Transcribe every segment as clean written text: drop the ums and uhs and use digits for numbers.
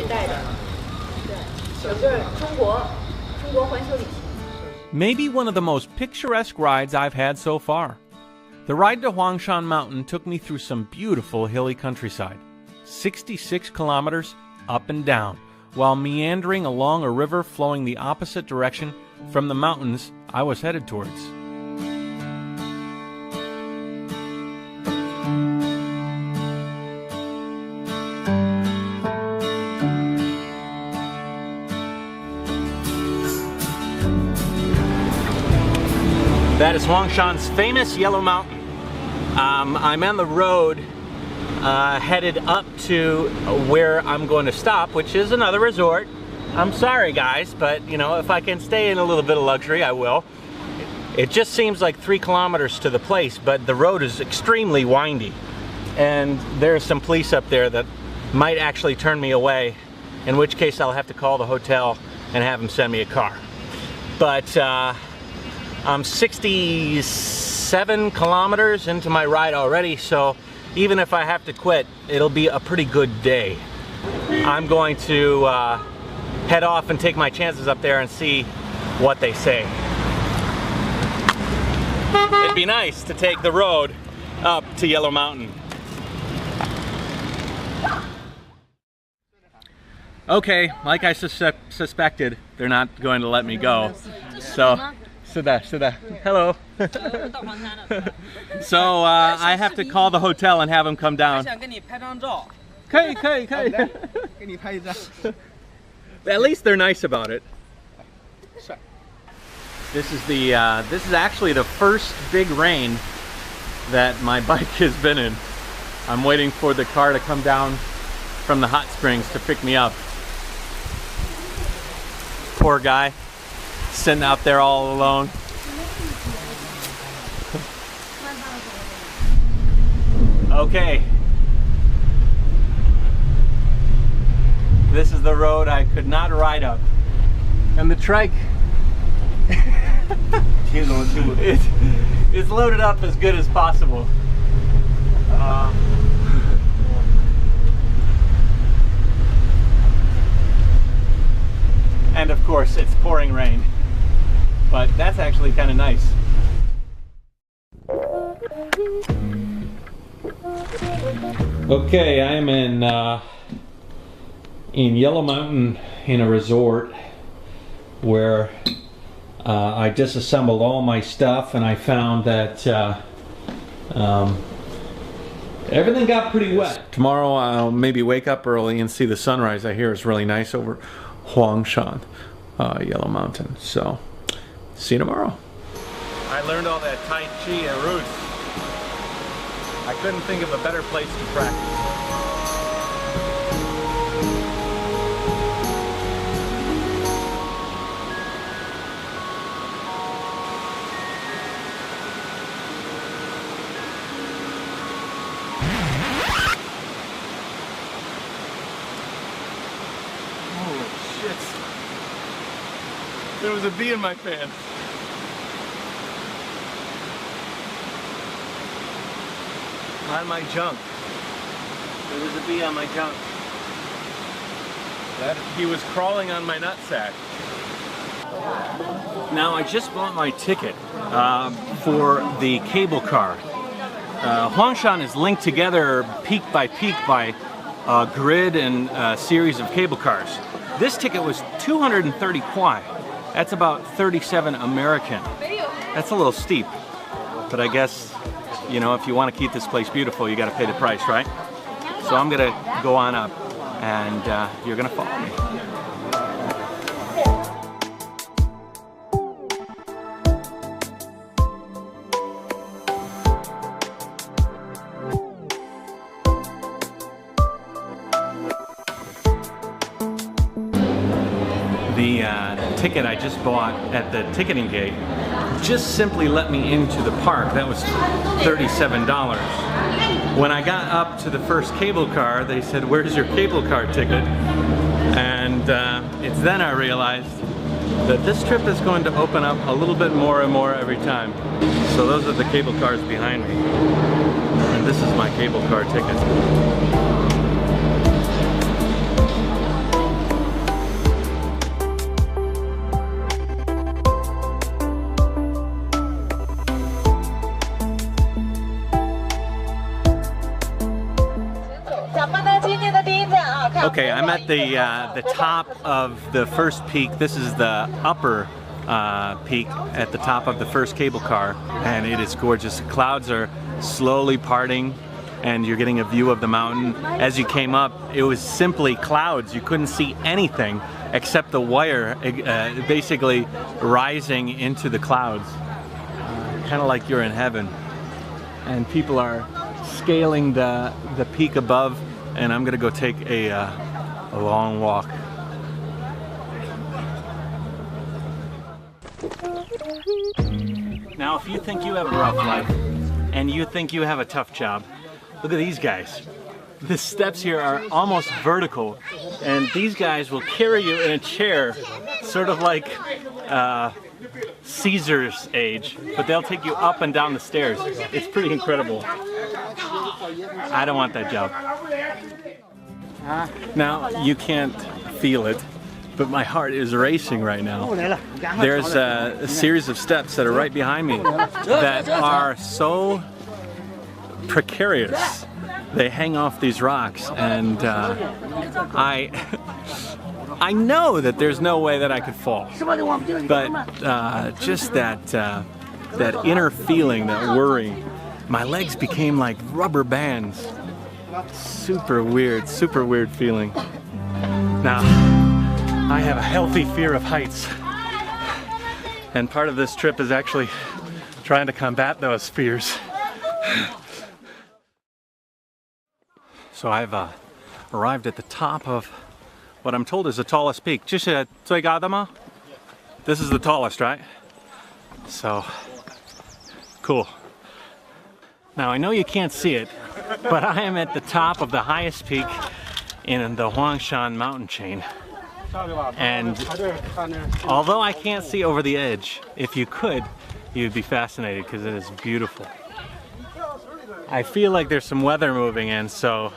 得带的。对，有个中国环球旅行。Maybe one of the most picturesque rides I've had so far. The ride to Huangshan Mountain took me through some beautiful hilly countryside. 66 kilometers up and down, while meandering along a river flowing the opposite direction from the mountains I was headed towards. That is Huangshan's famous Yellow Mountain. I'm on the road headed up to where I'm going to stop, which is another resort. I'm sorry guys, but you know, if I can stay in a little bit of luxury, I will. It just seems like 3 kilometers to the place, but the road is extremely windy. And there's some police up there that might actually turn me away, in which case I'll have to call the hotel and have them send me a car. But I'm 67 kilometers into my ride already, so even if I have to quit, it'll be a pretty good day. I'm going to head off and take my chances up there and see what they say. It'd be nice to take the road up to Yellow Mountain. Okay, like I suspected, they're not going to let me go. So. Hello. So I have to call the hotel and have them come down. At least they're nice about it. This is actually the first big rain that my bike has been in. I'm waiting for the car to come down from the hot springs to pick me up. Poor guy. Sitting out there all alone. Okay. This is the road I could not ride up. And the trike it's loaded up as good as possible. And of course it's pouring rain. But that's actually kind of nice. Okay, I'm in Yellow Mountain in a resort where I disassembled all my stuff, and I found that everything got pretty wet. Tomorrow I'll maybe wake up early and see the sunrise. I hear it's really nice over Huangshan, Yellow Mountain. So. See you tomorrow. I learned all that Tai Chi and roots. I couldn't think of a better place to practice. Holy shit. There was a bee in my pants. On my junk. There was a bee on my junk. He was crawling on my nutsack. Now I just bought my ticket for the cable car. Huangshan is linked together peak by a grid and a series of cable cars. This ticket was 230 kwai. That's about 37 American. That's a little steep, but I guess, you know, if you want to keep this place beautiful, you got to pay the price, right? So I'm gonna go on up, and you're gonna follow me. The ticket I just bought at the ticketing gate just simply let me into the park. That was $37. When I got up to the first cable car, they said, "Where's your cable car ticket?" And it's then I realized that this trip is going to open up a little bit more and more every time. So those are the cable cars behind me. And this is my cable car ticket. at the top of the first peak. This is the upper peak at the top of the first cable car, and it is gorgeous. The clouds are slowly parting, and you're getting a view of the mountain. As you came up, it was simply clouds. You couldn't see anything except the wire basically rising into the clouds. Kind of like you're in heaven. And people are scaling the peak above, and I'm gonna go take a long walk. Now, if you think you have a rough life and you think you have a tough job, look at these guys. The steps here are almost vertical, and these guys will carry you in a chair, sort of like Caesar's age, but they'll take you up and down the stairs. It's pretty incredible. I don't want that job. Now, you can't feel it, but my heart is racing right now. There's a series of steps that are right behind me that are so precarious. They hang off these rocks, and I know that there's no way that I could fall, but just that inner feeling, that worry, my legs became like rubber bands. Super weird feeling. Now, I have a healthy fear of heights, and part of this trip is actually trying to combat those fears. So I've arrived at the top of what I'm told is the tallest peak. This is the tallest, right? So, cool. Now I know you can't see it, but I am at the top of the highest peak in the Huangshan mountain chain. And although I can't see over the edge, if you could, you'd be fascinated because it is beautiful. I feel like there's some weather moving in, so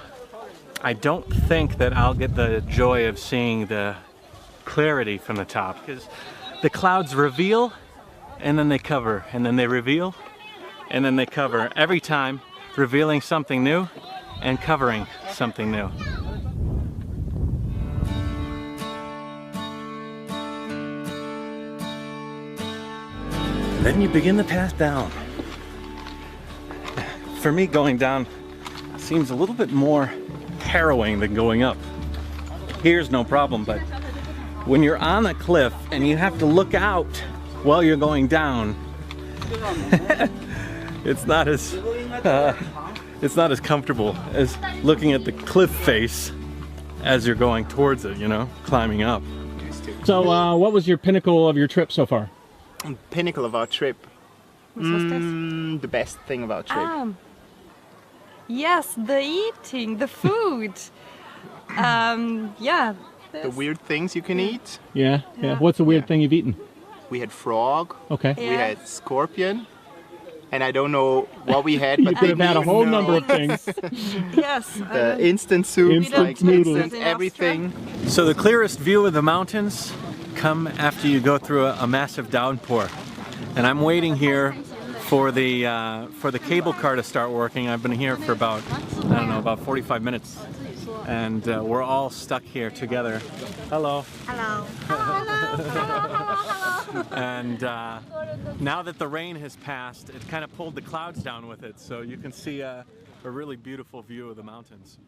I don't think that I'll get the joy of seeing the clarity from the top, because the clouds reveal and then they cover, and then they reveal and then they cover, every time revealing something new and covering something new. Then you begin the path down. For me, going down seems a little bit more harrowing than going up. Here's no problem, but when you're on a cliff and you have to look out while you're going down, it's not as comfortable as looking at the cliff face as you're going towards it, you know, climbing up. So what was your pinnacle of your trip so far? Pinnacle of our trip? The best thing about trip. Yes, the eating, the food. Yeah. The weird things you can eat. Yeah. What's the weird thing you've eaten? We had frog. Okay. We had scorpion. And I don't know what we had, but you could have had a whole number of things. Yes. The instant soup, instant noodles, instant everything. So the clearest view of the mountains come after you go through a massive downpour. And I'm waiting here for the cable car to start working. I've been here for about, I don't know, about 45 minutes. And we're all stuck here together. Hello. Hello. And now that the rain has passed, it kind of pulled the clouds down with it, so you can see a really beautiful view of the mountains.